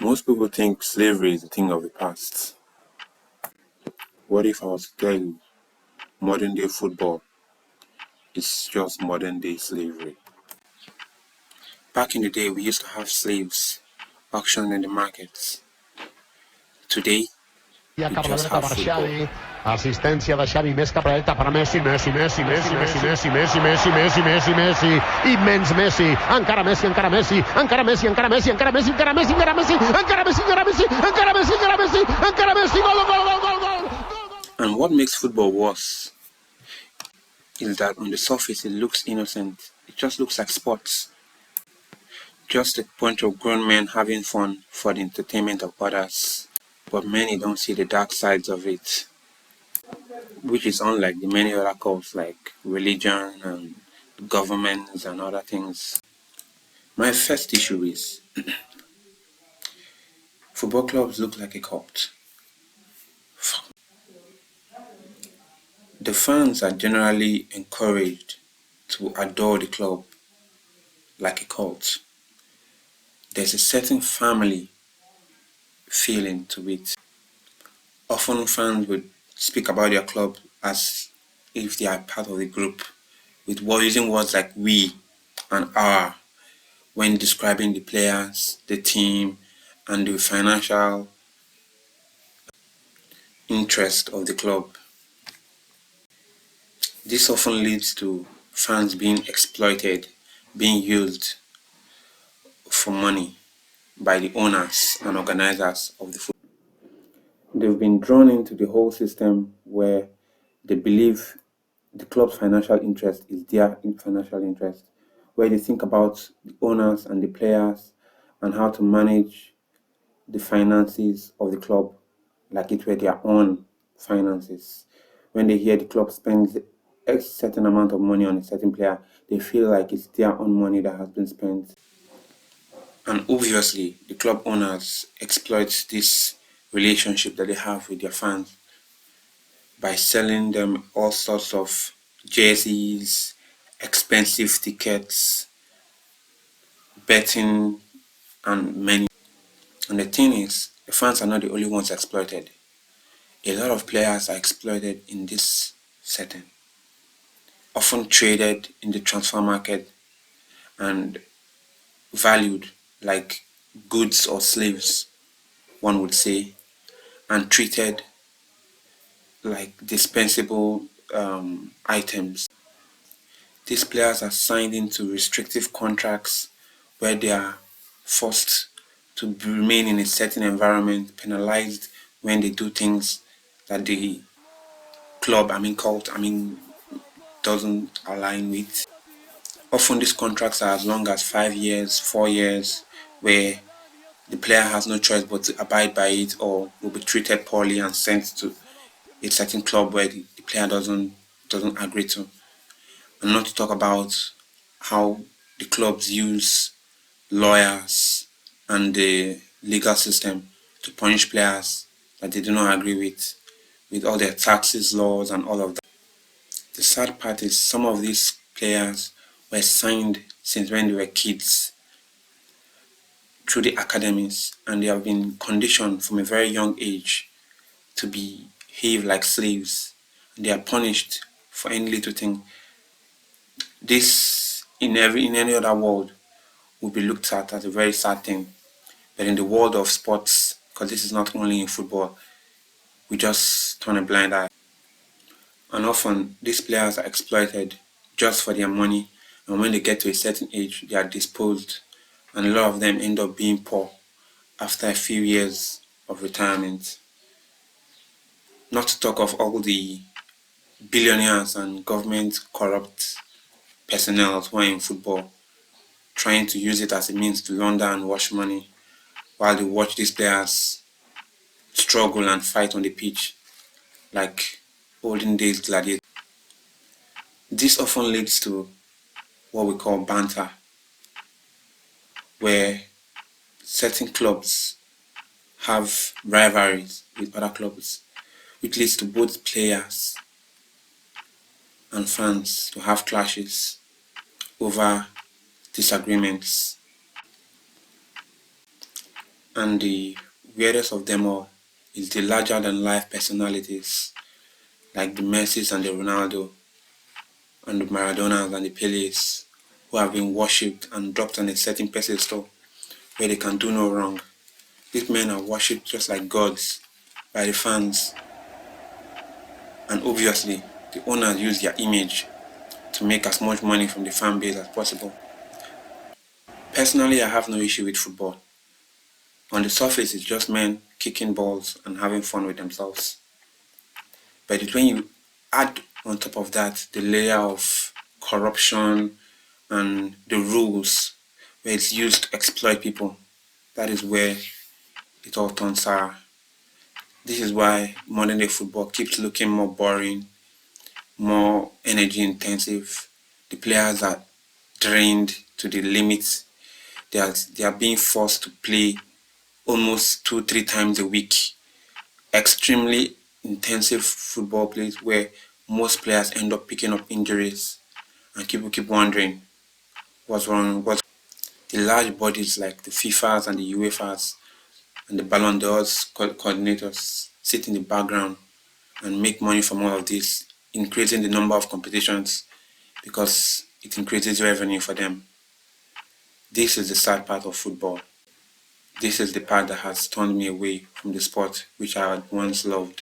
Most people think slavery is a thing of the past. What if I was to tell you modern day football is just modern day slavery? Back in the day, we used to have slaves auctioned in the markets. Today, we Cap a la just dreta have per football. Xavi. Assistència de Xavi, més cap a la dreta per Messi, Messi, Messi, Messi, Messi, Messi, Messi, Messi, Messi, Messi, Messi, immens Messi, encara Messi, encara Messi, encara Messi, encara Messi, encara Messi, encara Messi, encara Messi, encara Messi, encara Messi, encara Messi, encara Messi, encara Messi, gol, gol, gol, gol, gol. And what makes football worse is that on the surface it looks innocent. It just looks like sports. Just a bunch of grown men having fun for the entertainment of others. But many don't see the dark sides of it, which is unlike the many other cults like religion and governments and other things. My first issue is football clubs look like a cult. The fans are generally encouraged to adore the club like a cult. There's a certain family feeling to it. Often fans would speak about their club as if they are part of the group, with using words like we and our when describing the players, the team, and the financial interest of the club. This often leads to fans being exploited, being used for money by the owners and organizers of the football. They've been drawn into the whole system where they believe the club's financial interest is their financial interest, where they think about the owners and the players and how to manage the finances of the club like it were their own finances. When they hear the club spends a certain amount of money on a certain player, they feel like it's their own money that has been spent. And obviously, the club owners exploit this relationship that they have with their fans by selling them all sorts of jerseys, expensive tickets, betting, and many. And the thing is, the fans are not the only ones exploited. A lot of players are exploited in this setting, often traded in the transfer market and valued like goods or slaves, one would say, and treated like dispensable items. These players are signed into restrictive contracts where they are forced to remain in a certain environment, penalized when they do things that the club, cult, doesn't align with. Often these contracts are as long as 5 years, 4 years, where the player has no choice but to abide by it or will be treated poorly and sent to a certain club where the player doesn't agree to. And not to talk about how the clubs use lawyers and the legal system to punish players that they do not agree with all their taxes, laws, and all of that. The sad part is some of these players were signed since when they were kids through the academies, and they have been conditioned from a very young age to behave like slaves. And they are punished for any little thing. This in any other world would be looked at as a very sad thing. But in the world of sports, because this is not only in football, we just turn a blind eye. And often these players are exploited just for their money, and when they get to a certain age, they are disposed, and a lot of them end up being poor after a few years of retirement. Not to talk of all the billionaires and government corrupt personnel who are in football, trying to use it as a means to launder and wash money while they watch these players struggle and fight on the pitch like olden days gladiators. This often leads to what we call banter, where certain clubs have rivalries with other clubs, which leads to both players and fans to have clashes over disagreements. And the weirdest of them all is the larger-than-life personalities like the Messis and the Ronaldo and the Maradonas and the Peles who have been worshipped and dropped on a certain pedestal where they can do no wrong. These men are worshipped just like gods by the fans, and obviously the owners use their image to make as much money from the fan base as possible. Personally, I have no issue with football. On the surface, it's just men kicking balls and having fun with themselves. But it's when you add on top of that the layer of corruption and the rules where it's used to exploit people, that is where it all turns sour. This is why modern day football keeps looking more boring, more energy intensive. The players are drained to the limits. They are being forced to play almost 2-3 times a week. Extremely intensive football plays where most players end up picking up injuries, and people keep wondering what's wrong. The large bodies like the FIFAs and the UEFAs and the Ballon d'Ors coordinators sit in the background and make money from all of this, increasing the number of competitions because it increases revenue for them. This is the sad part of football. This is the part that has turned me away from the sport which I had once loved.